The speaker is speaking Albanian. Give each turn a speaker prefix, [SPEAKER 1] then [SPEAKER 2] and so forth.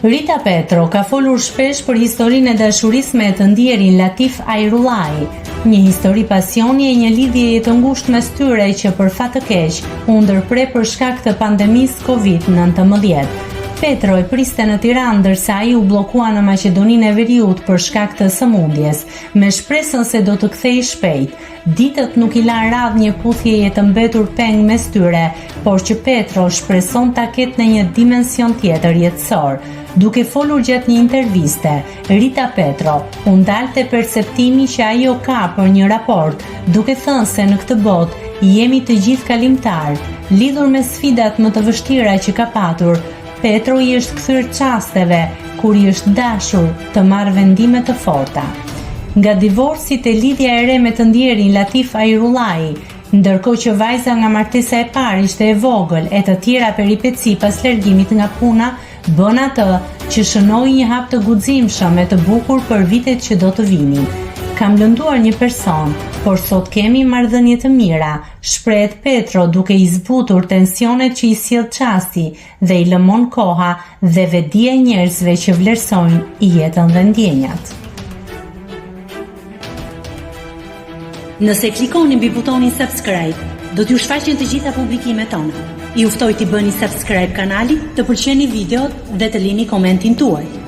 [SPEAKER 1] Rita Petro ka folur shpesh për historinë e dashurisë me të ndjerin Latif Ajrullaj, një histori pasioni e një lidhje të ngushtë mes tyre që për fat të keq u ndërpre për shkak të pandemisë Covid-19. Petro e priste në Tiranë ndërsa ai u bllokua në Maqedoninë e Veriut për shkak të sëmundjes, me shpresën se do të kthehej shpejt. Ditët nuk i lanë radhë një puthjeje të mbetur peng mes tyre, por që Petro shpreson ta ketë në një dimension tjetër jetësor. Duke folur gjatë një interviste, Rita Petro u ndalte perceptimi që ajo ka për një raport, duke thënë se në këtë botë jemi të gjithë kalimtar, lidhur me sfidat më të vështira që ka patur. Petro i është kthyer çasteve kur i është dashur të marrë vendime të forta. Nga divorcit e lidhja e re me të ndjerin Latif Ajrullaj, ndërkohë që vajza nga martesa e parë ishte e vogël e të tjera peripeci pas largimit nga puna, bën atë që shënoi një hap të guximshëm e të bukur për vitet që do të vinin. Kam lënduar një person, por sot kemi marrëdhënie të mira, shprehet Petro duke i zbutur tensionet që i sjell çasti dhe i lëmon koha dhe vetdia e njerëzve që vlerësojnë jetën dhe ndjenjat. Nëse klikoni mbi butonin subscribe, do t'ju shfaqen të gjitha publikimet tona. Ju ftoj t'i bëni subscribe kanalit, të pëlqeni videot dhe të lini komentin tuaj.